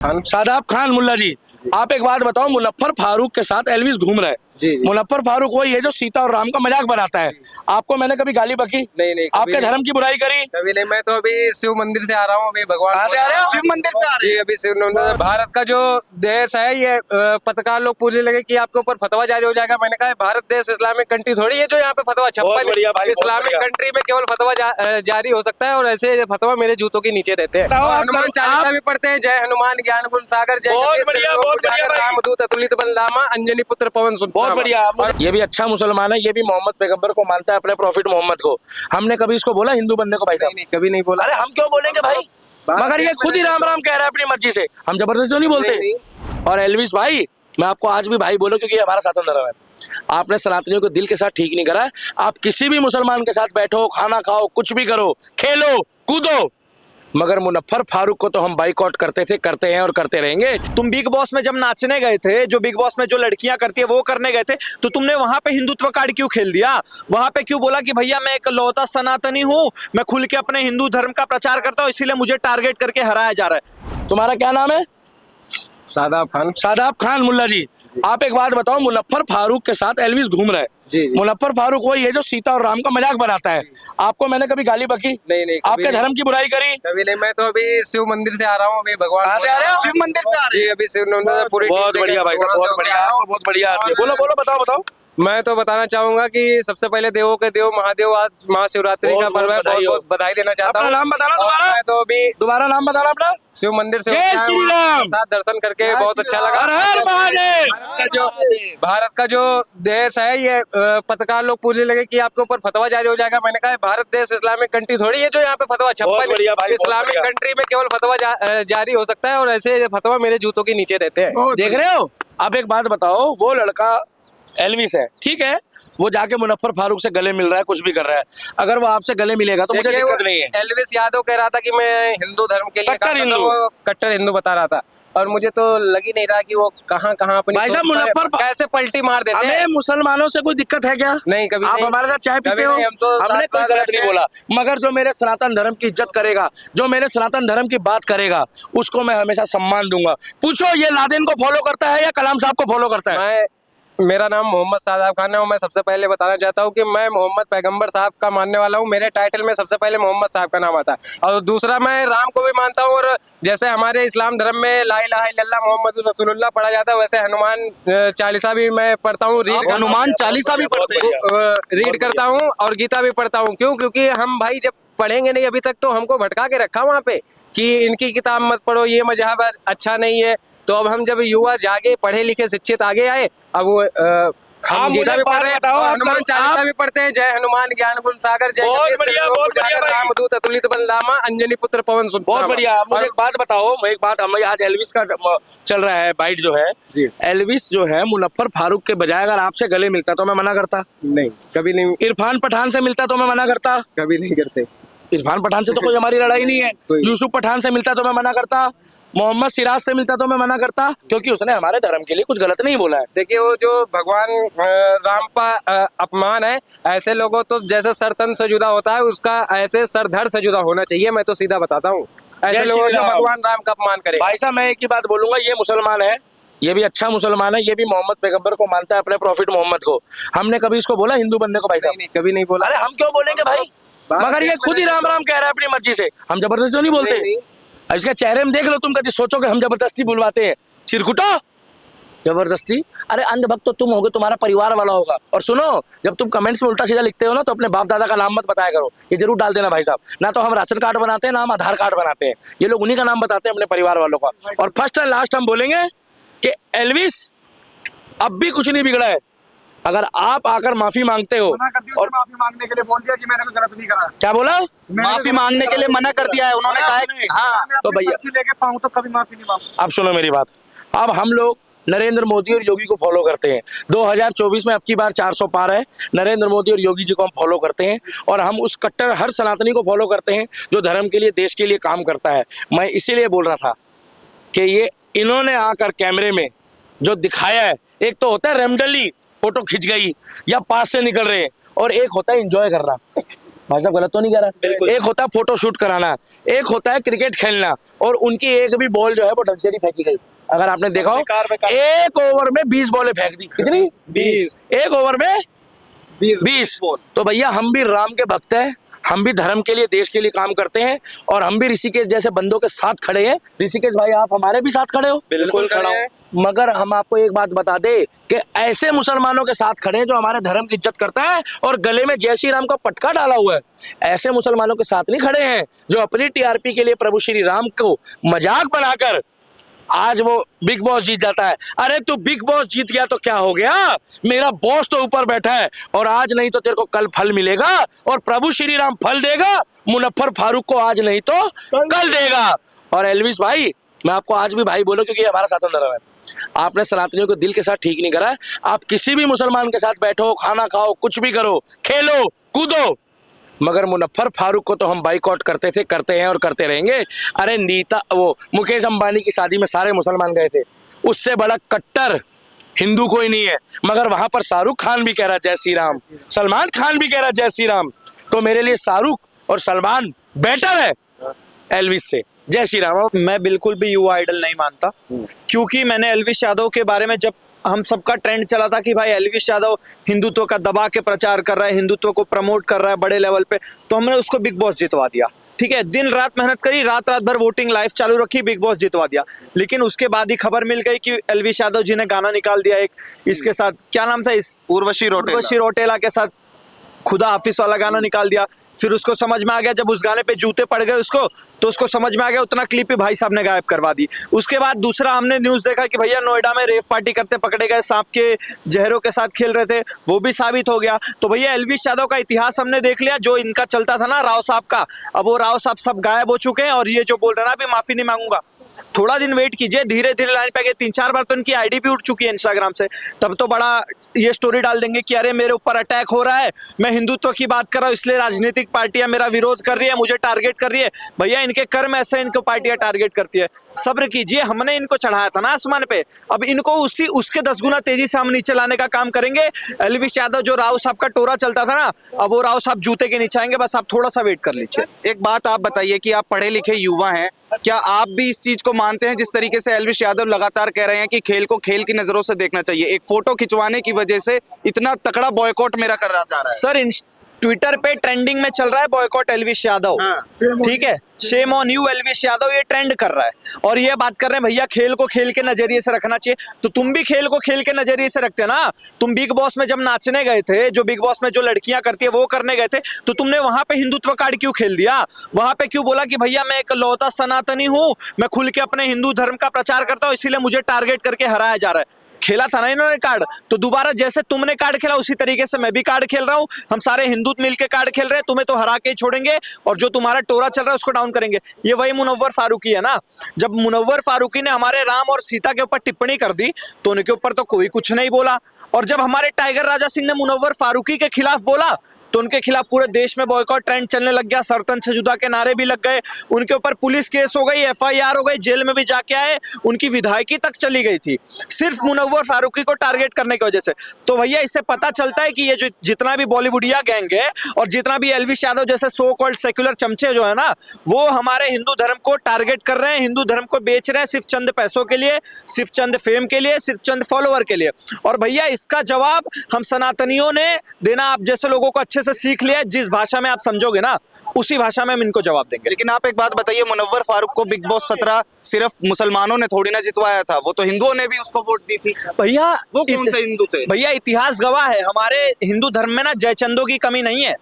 शादाब खान मुल्ला जी, आप एक बात बताओ, मुनव्वर फारूक के साथ एल्विस घूम रहा है। जी। मुनव्वर फारूक वही है जो सीता और राम का मजाक बनाता है। आपको मैंने कभी गाली बकी? नहीं नहीं, आपके धर्म की बुराई करी? कभी नहीं। मैं तो अभी शिव मंदिर से आ रहा हूँ। अभी भगवान कहाँ से आ रहे हो? शिव मंदिर से आ रहे जी, अभी शिव मंदिर से। भारत का जो देश है ये पत्रकार लोग पूछने लगे कि आपके ऊपर फतवा जारी हो जाएगा। मैंने कहा भारत देश इस्लामिक कंट्री थोड़ी है जो यहाँ पे फतवा बहुत बढ़िया भाई, बहुत इस्लामिक बढ़िया। कंट्री में केवल फतवा जारी हो सकता है और ऐसे फतवा मेरे जूतों के नीचे रहते हैं। बताओ, और आप हनुमान करो, चालीसा भी पढ़ते हैं। जय हनुमान ज्ञान गुण सागर, जय बहुत जगदीश बढ़िया, त्रिलोक बहुत बढ़िया उजागर, भाई। रामदूत अतुलित बलधामा, अंजनी पुत्र पवन सुत बहुत बढ़िया। ये भी अच्छा मुसलमान है, ये भी मोहम्मद पैगंबर को मानता है, अपने प्रॉफिट मोहम्मद को। हमने कभी इसको बोला हिंदू बनने को भाई साहब? नहीं, कभी नहीं बोला। अरे हम क्यों बोलेंगे भाई, मगर ये खुद ही राम राम कह रहा है अपनी मर्जी से, हम जबरदस्ती तो नहीं बोलते। नहीं। और एल्विस भाई, मैं आपको आज भी भाई बोलो क्योंकि ये हमारा सनातन धर्म है। आपने सनातनियों को दिल के साथ ठीक नहीं करा है। आप किसी भी मुसलमान के साथ बैठो, खाना खाओ, कुछ भी करो, खेलो कूदो, मगर मुनव्वर फारूक को तो हम बाइकआउट करते थे, करते हैं और करते रहेंगे। तुम बिग बॉस में जब नाचने गए थे, जो बिग बॉस में जो लड़कियां करती है वो करने गए थे, तो तुमने वहां पे हिंदुत्व कार्ड क्यों खेल दिया? वहां पे क्यों बोला कि भैया मैं एक लौता सनातनी हूँ, मैं खुल के अपने हिंदू धर्म का प्रचार करता हूँ, इसीलिए मुझे टारगेट करके हराया जा रहा है? तुम्हारा क्या नाम है? शादाब खान। शादाब खान मुल्ला जी, आप एक बात बताओ, मुनव्वर फारूक के साथ एल्विस घूम रहा है। जी। मुनव्वर फारूक वही है जो सीता और राम का मजाक बनाता है। आपको मैंने कभी गाली बकी? नहीं नहीं, कभी आपके नहीं। धर्म की बुराई करी? कभी नहीं। मैं तो अभी शिव मंदिर से आ रहा हूँ। अभी भगवान कहाँ से आ रहे हो? शिव मंदिर से आ रहे जी, अभी शिव मंदिर से पूरी बहुत टीम बढ़िया भाई साहब, बहुत बढ़िया, आपको बहुत बढ़िया आदमी है। बोलो बोलो, बताओ बताओ। मैं तो बताना चाहूंगा कि सबसे पहले देवों के देव महादेव आज महाशिवरात्रि का बहुत पर्व है। बहुत बहुत बधाई हो। बहुत बधाई देना चाहता अपना हूँ। नाम बताना और दोबारा। मैं तो अभी दोबारा नाम बताना अपना। शिव मंदिर से जय होके आया श्री हूँ। राम। साथ दर्शन करके बहुत अच्छा लगा। हर हर महादेव। भारत का जो देश है ये पत्रकार लोग पूछने लगे कि आपके ऊपर फतवा जारी हो जाएगा। मैंने कहा भारत देश इस्लामिक कंट्री थोड़ी है जो यहाँ पे फतवा बहुत बढ़िया भाई, बहुत इस्लामिक बढ़िया। कंट्री में केवल फतवा जारी हो सकता है और ऐसे फतवा मेरे जूतों के नीचे रहते हैं। देख रहे हो? अब एक बात बताओ, वो लड़का एल्विस है, ठीक है, वो जाके मुनव्वर फारूक से गले मिल रहा है, कुछ भी कर रहा है। अगर वो आपसे गले मिलेगा तो मुझे देखिए, दिक्कत नहीं है। एलविस यादव कह रहा था कि मैं हिंदू धर्म के लिए कट्टर काम करता हिंदू। हूं, वो कट्टर हिंदू बता रहा था और मुझे तो लग ही नहीं रहा कि वो कहाँ कहाँ अपनी भाई साहब, सोच पर मुनव्वर कैसे पलटी मार देते हैं। हमें मुसलमानों से कोई दिक्कत है क्या? नहीं, कभी आप नहीं। हमारे साथ चाय कभी पीते हो? नहीं, हम तो हमने साथ कोई साथ गलत रहते नहीं हैं। बोला, मगर जो मेरे सनातन धर्म की इज्जत करेगा, जो मेरे सनातन धर्म की बात करेगा, उसको मैं हमेशा सम्मान दूंगा। पूछो ये लादेन को फॉलो करता है या कलाम साहब को फॉलो करता है? मेरा नाम मोहम्मद शादाब खान है और मैं सबसे पहले बताना चाहता हूँ कि मैं मोहम्मद पैगंबर साहब का मानने वाला हूँ। मेरे टाइटल में सबसे पहले मोहम्मद साहब का नाम आता है और दूसरा मैं राम को भी मानता हूँ। और जैसे हमारे इस्लाम धर्म में ला इलाहा इल्लल्लाह मोहम्मद रसूलुल्लाह पढ़ा जाता है, वैसे हनुमान चालीसा भी मैं पढ़ता हूँ, हनुमान चालीसा भी पढ़ते हैं? रीड करता हूँ और गीता भी पढ़ता हूँ। क्यों? क्योंकि हम भाई जब पढ़ेंगे नहीं, अभी तक तो हमको भटका के रखा वहाँ पे कि इनकी किताब मत पढ़ो, ये मजहब अच्छा नहीं है। तो अब हम जब युवा जागे, पढ़े लिखे शिक्षित आगे आए, अब वो हम गीता भी पढ़ रहे हैं, हनुमान चालीसा भी पढ़ते हैं। जय हनुमान ज्ञान गुण सागर, जय बहुत जगदीश बढ़िया, त्रिलोक बहुत बढ़िया उजागर, भाई। रामदूत अतुलित बलधामा, अंजनी पुत्र पवन सुत। बहुत बढ़िया। मुझे एक बात बताओ, एक बात, हमें आज एल्विस का चल रहा है बाइट जो है जी। एल्विस जो है मुनव्वर फारूक के बजाय अगर आपसे गले मिलता तो मैं मना करता? नहीं, कभी नहीं, इरफान पठान से मिलता तो मैं मना करता? कभी नहीं करते। इरफान पठान से तो कोई हमारी लड़ाई नहीं है। कोई। यूसुफ पठान से मिलता तो मैं मना करता? मोहम्मद सिराज से मिलता तो मैं मना करता? क्योंकि उसने हमारे धर्म के लिए कुछ गलत नहीं बोला है। देखिए, वो जो भगवान राम का अपमान है, ऐसे लोगों तो जैसे सर तन से जुदा होता है, उसका ऐसे सर धड़ से जुदा होना चाहिए। मैं तो सीधा बताता हूँ, ऐसे जय लोगों श्री जो राम। भगवान राम का अपमान करे। भाई साहब, मैं एक ही बात बोलूंगा, ये मुसलमान है, ये भी अच्छा मुसलमान है, ये भी मोहम्मद पैगंबर को मानता है, अपने प्रॉफिट मोहम्मद को। हमने कभी इसको बोला हिंदू बनने को भाई साहब? नहीं, कभी नहीं बोला। अरे हम क्यों बोलेंगे भाई, मगर ये खुद ही राम राम कह रहा है अपनी मर्जी से, हम जबरदस्ती तो नहीं बोलते। नहीं। अब इसके चेहरे में देख लो, तुम कभी सोचो कि हम जबरदस्ती बुलवाते हैं? चिरकुटा जबरदस्ती। अरे अंधभक्त तो तुम होगे, तुम्हारा परिवार वाला होगा। और सुनो, जब तुम कमेंट्स में उल्टा सीधा लिखते हो ना, तो अपने बाप दादा का नाम मत बताया करो, ये जरूर डाल देना भाई साहब। ना तो हम राशन कार्ड बनाते हैं, ना हम आधार कार्ड बनाते हैं, ये लोग उन्हीं का नाम बताते हैं अपने परिवार वालों का। और फर्स्ट एंड लास्ट हम बोलेंगे कि एल्विस अब भी कुछ नहीं बिगड़ा है। अगर आप आकर माफी मांगते हो, और माफी मांगने के लिए बोल दिया कि मैंने कोई गलत नहीं करा। क्या बोला? माफी मांगने के लिए मना कर दिया है उन्होंने, कहा है हाँ। तो भैया लेके पाऊँ तो कभी माफी नहीं मांगू। अब सुनो मेरी बात, अब हम लोग नरेंद्र मोदी और योगी को फॉलो करते हैं। 2024 में अब की बार 400 पार है, नरेंद्र मोदी और योगी जी को हम फॉलो करते हैं और हम उस कट्टर हर सनातनी को फॉलो करते हैं जो धर्म के लिए, देश के लिए काम करता है। मैं इसीलिए बोल रहा था कि ये इन्होंने आकर कैमरे में जो दिखाया है, एक तो होता है रेमडली फोटो खिंच गई या पास से निकल रहे हैं, और एक होता है एंजॉय करना। भाई साहब गलत तो नहीं कह रहा? एक होता है फोटो शूट कराना, एक होता है क्रिकेट खेलना, और उनकी एक भी बॉल जो है वो ढंग से नहीं फेंकी गई। अगर आपने देखा हो, एक ओवर में 20 बॉलें फेंक दी। कितनी? 20। एक ओवर में 20। तो भैया हम भी राम के भक्त हैं, हम भी धर्म के लिए, देश के लिए काम करते हैं, और हम भी ऋषिकेश जैसे बंदों के साथ खड़े हैं। ऋषिकेश भाई आप हमारे भी साथ खड़े हो। बिल्कुल खड़ा हूं। मगर हम आपको एक बात बता दे कि ऐसे मुसलमानों के साथ खड़े हैं जो हमारे धर्म की इज्जत करता है और गले में जय श्री राम का पटका डाला हुआ है। ऐसे मुसलमानों के साथ नहीं खड़े हैं जो अपनी टीआरपी के लिए प्रभु श्री राम को मजाक बनाकर आज वो बिग बॉस जीत जाता है। अरे तू बिग बॉस जीत गया तो क्या हो गया, मेरा बॉस तो ऊपर बैठा है, और आज नहीं तो तेरे को कल फल मिलेगा, और प्रभु श्री राम फल देगा, मुनव्वर फारूक को आज नहीं तो कल देगा। और एल्विस भाई, मैं आपको आज भी भाई बोलो क्योंकि हमारा साथन धर्म है। आपने सनातनियों को दिल के साथ ठीक नहीं करा। आप किसी भी मुसलमान के साथ बैठो, खाना खाओ, कुछ भी करो, खेलो कूदो, मगर मुनव्वर फारूक को तो हम बाइकआउट करते थे, करते हैं और करते रहेंगे। अरे नीता वो मुकेश अंबानी की शादी में सारे मुसलमान गए थे, उससे बड़ा कट्टर हिंदू कोई नहीं है, मगर वहां पर शाहरुख खान भी कह रहा जय श्री राम, सलमान खान भी कह रहा जय श्री राम। तो मेरे लिए शाहरुख और सलमान बेटर है एल्विस से। जय श्री राम। मैं बिल्कुल भी युवा आइडल नहीं मानता, क्योंकि मैंने एल्विस यादव के बारे में, जब हम सबका ट्रेंड चला था कि भाई एल्विस यादव हिंदुत्व का दबा के प्रचार कर रहा है, हिंदुत्व को प्रमोट कर रहा है बड़े लेवल पे, तो हमने उसको बिग बॉस जितवा दिया। ठीक है, दिन रात मेहनत करी, रात रात भर वोटिंग लाइव चालू रखी, बिग बॉस जितवा दिया। लेकिन उसके बाद ही खबर मिल गई कि एल्विस यादव जी ने गाना निकाल दिया एक, इसके साथ क्या नाम था, इस उर्वशी रोटेला के साथ खुदा हाफिज वाला गाना निकाल दिया। फिर उसको समझ में आ गया, जब उस गाने पे जूते पड़ गए उसको, तो उसको समझ में आ गया, उतना क्लिप ही भाई साहब ने गायब करवा दी। उसके बाद दूसरा हमने न्यूज़ देखा कि भैया नोएडा में रेप पार्टी करते पकड़े गए, सांप के जहरों के साथ खेल रहे थे, वो भी साबित हो गया। तो भैया एल्विस यादव का इतिहास हमने देख लिया, जो इनका चलता था ना राव साहब का, अब वो राव साहब सब गायब हो चुके हैं, और ये जो बोल रहे हैं ना अभी माफी नहीं मांगूंगा, थोड़ा दिन वेट कीजिए, धीरे धीरे लाइन पे गए। 3-4 बार तो इनकी आईडी भी उठ चुकी है इंस्टाग्राम से, तब तो बड़ा ये स्टोरी डाल देंगे कि अरे मेरे ऊपर अटैक हो रहा है, मैं हिंदुत्व की बात कर रहा हूँ, इसलिए राजनीतिक पार्टियां मेरा विरोध कर रही है, मुझे टारगेट कर रही है। भैया इनके कर्म ऐसे, इनको पार्टियां टारगेट करती है। सब्र कीजिए, हमने इनको चढ़ाया था ना आसमान पे, अब इनको उसके 10 गुना तेजी से हम नीचे लाने का काम करेंगे। एल्विस यादव जो राव साहब का टोरा चलता था ना, अब वो राव साहब जूते के नीचे आएंगे, बस आप थोड़ा सा वेट कर लीजिए। एक बात आप बताइए कि आप पढ़े लिखे युवा हैं, क्या आप भी इस चीज को मानते हैं जिस तरीके से एल्विस यादव लगातार कह रहे हैं कि खेल को खेल की नजरों से देखना चाहिए, एक फोटो खिंचवाने की वजह से इतना तगड़ा बॉयकॉट मेरा कर रहा जा रहा है? सर ट्विटर पे ट्रेंडिंग में चल रहा है बॉयकॉट एल्विस यादव, ठीक है, shame on you Elvis Yadav, ये ट्रेंड कर रहा है, और ये बात कर रहे हैं भैया खेल को खेल के नजरिए से रखना चाहिए। तो तुम भी खेल को खेल के नजरिए से रखते ना, तुम बिग बॉस में जब नाचने गए थे, जो बिग बॉस में जो लड़कियां करती है वो करने गए थे, तो तुमने वहां पे हिंदुत्व कार्ड क्यों खेल दिया? वहां पे क्यों बोला कि भैया मैं एक लौता सनातनी हूँ, मैं खुल के अपने हिंदू धर्म का प्रचार करता हूँ, इसीलिए मुझे टारगेट करके हराया जा रहा है? खेला था ना इन्होंने कार्ड, तो दोबारा जैसे तुमने कार्ड खेला उसी तरीके से मैं भी कार्ड खेल रहा हूं, हम सारे हिंदू मिलके कार्ड खेल रहे हैं, तुम्हें तो हरा के ही छोड़ेंगे, और जो तुम्हारा टोरा चल रहा है उसको डाउन करेंगे। ये वही मुनव्वर फारूकी है ना, जब मुनव्वर फारूकी ने हमारे राम और सीता के ऊपर टिप्पणी कर दी तो उनके ऊपर तो कोई कुछ नहीं बोला, और जब हमारे टाइगर राजा सिंह ने मुनव्वर फारूकी के खिलाफ बोला तो उनके खिलाफ पूरे देश में बॉयकॉट ट्रेंड चलने लग गया, सरतन से जुदा के नारे भी लग गए, उनके ऊपर पुलिस केस हो गई, FIR हो गई, जेल में भी जाके आए, उनकी विधायकी तक चली गई थी सिर्फ मुनव्वर फारूकी को टारगेट करने की वजह से। तो भैया इससे पता चलता है कि ये जो जितना भी बॉलीवुडिया गैंग है और जितना भी एल्विस यादव जैसे सो कॉल्ड सेक्युलर चमचे जो है ना, वो हमारे हिंदू धर्म को टारगेट कर रहे हैं, हिंदू धर्म को बेच रहे हैं सिर्फ चंद पैसों के लिए, सिर्फ चंद फेम के लिए, सिर्फ चंद फॉलोअर के लिए। और भैया इसका जवाब हम सनातनियों ने देना, आप जैसे लोगों को अच्छे से सीख लिया, जिस भाषा में आप समझोगे ना उसी भाषा में हम इनको जवाब देंगे। लेकिन आप एक बात बताइए, मुनव्वर फारूक को बिग बॉस 17 सिर्फ मुसलमानों ने थोड़ी ना जितवाया था, वो तो हिंदुओं ने भी उसको वोट दी थी। भैया वो कौन से हिंदू थे? भैया इतिहास गवाह है, हमारे हिंदू धर्म में ना जयचंदों की कमी नहीं है।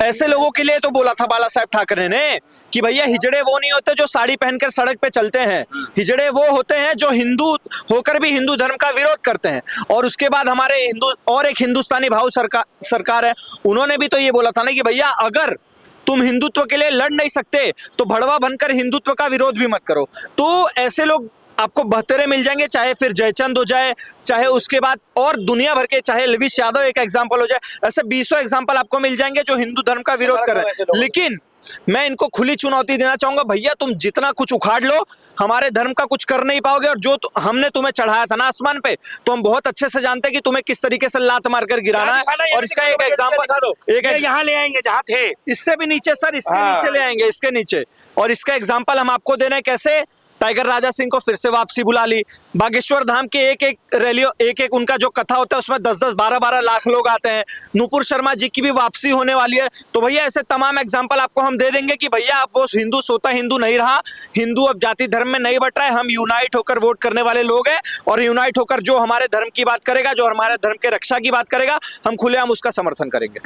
ऐसे लोगों के लिए तो बोला था बाला साहेब ठाकरे ने कि भैया हिजड़े वो नहीं होते जो साड़ी पहनकर सड़क पे चलते हैं, हिजड़े वो होते हैं जो हिंदू होकर भी हिंदू धर्म का विरोध करते हैं। और उसके बाद हमारे हिंदू और एक हिंदुस्तानी भाव सरकार है, उन्होंने भी तो ये बोला था ना कि भैया अगर तुम हिंदुत्व के लिए लड़ नहीं सकते तो भड़वा बनकर हिंदुत्व का विरोध भी मत करो। तो ऐसे लोग आपको बहतेरे मिल जाएंगे, चाहे फिर जयचंद हो जाए, चाहे उसके बाद और दुनिया भर के, चाहे एल्विस यादव एक एग्जांपल हो जाए, ऐसे 20 एग्जांपल आपको मिल जाएंगे जो हिंदू धर्म का विरोध कर रहे हैं। लेकिन मैं इनको खुली चुनौती देना चाहूंगा, भैया तुम जितना कुछ उखाड़ लो, हमारे धर्म का कुछ कर नहीं पाओगे। और जो हमने तुम्हें चढ़ाया था ना आसमान पे, तो हम बहुत अच्छे से जानते हैं कि तुम्हें किस तरीके से लात मारकर गिराना है। और इसका एक एग्जाम्पल यहाँ ले आएंगे जहाँ थे। इससे भी नीचे सर, इसके हाँ। नीचे ले आएंगे, इसके नीचे। और इसका एग्जांपल हम आपको दे रहे हैं कैसे टाइगर राजा सिंह को फिर से वापसी बुला ली। बागेश्वर धाम के एक एक रैलियों, एक एक उनका जो कथा होता है उसमें 10-10, 12-12 लाख लोग आते हैं। नूपुर शर्मा जी की भी वापसी होने वाली है। तो भैया ऐसे तमाम एग्जांपल आपको हम दे देंगे कि भैया अब वो हिंदू सोता हिंदू नहीं रहा, हिंदू अब जाति धर्म में नहीं बट रहा है। हम यूनाइट होकर वोट करने वाले लोग हैं, और यूनाइट होकर जो हमारे धर्म की बात करेगा, जो हमारे धर्म के रक्षा की बात करेगा, हम खुलेआम उसका समर्थन करेंगे।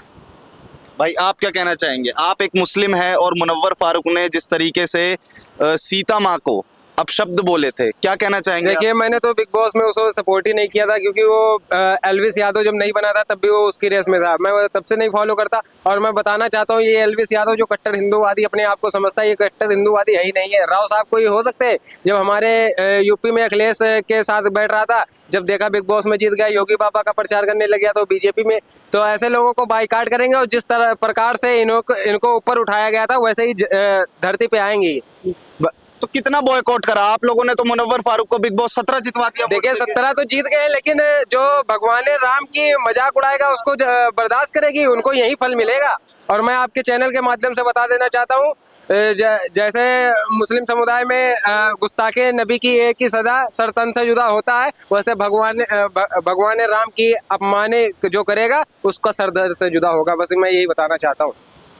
भाई आप क्या कहना चाहेंगे? आप एक मुस्लिम है और मुनव्वर फारूक ने जिस तरीके से सीता माँ को अपशब्द बोले थे, क्या कहना चाहेंगे आप? देखिए, मैंने तो बिग बॉस में उसको सपोर्ट ही नहीं किया था, क्योंकि वो एल्विस यादव जब नहीं बना था तब भी वो उसकी रेस में था। मैं तब से नहीं फॉलो करता। और मैं बताना चाहता हूँ, ये एल्विस यादव जो कट्टर हिंदूवादी अपने आप को समझता है, ये कट्टर हिंदूवादी है ही नहीं है। राव साहब कोई हो सकते हैं? जब हमारे यूपी में अखिलेश के साथ बैठ रहा था, जब देखा बिग बॉस में जीत गया, योगी बाबा का प्रचार करने लग गया तो बीजेपी में, तो ऐसे लोगों को बाइकाट करेंगे। और जिस तरह प्रकार से इनको ऊपर उठाया गया था, वैसे ही धरती पे आएंगे। तो कितना बॉयकॉट करा आप लोगों ने? तो मुनव्वर फारूक को बिग बॉस 17 जितवा दिया। देखिए, 17 तो जीत गए, लेकिन जो भगवान राम की मजाक उड़ाएगा उसको बर्दाश्त करेगी, उनको यही फल मिलेगा। और मैं आपके चैनल के माध्यम से बता देना चाहता हूँ, जैसे मुस्लिम समुदाय में गुस्ताखे नबी की एक ही सजा सरतन से जुदा होता है, वैसे भगवान राम की अपमाने जो करेगा उसका सरदर्द से जुदा होगा। बस मैं यही बताना चाहता हूँ।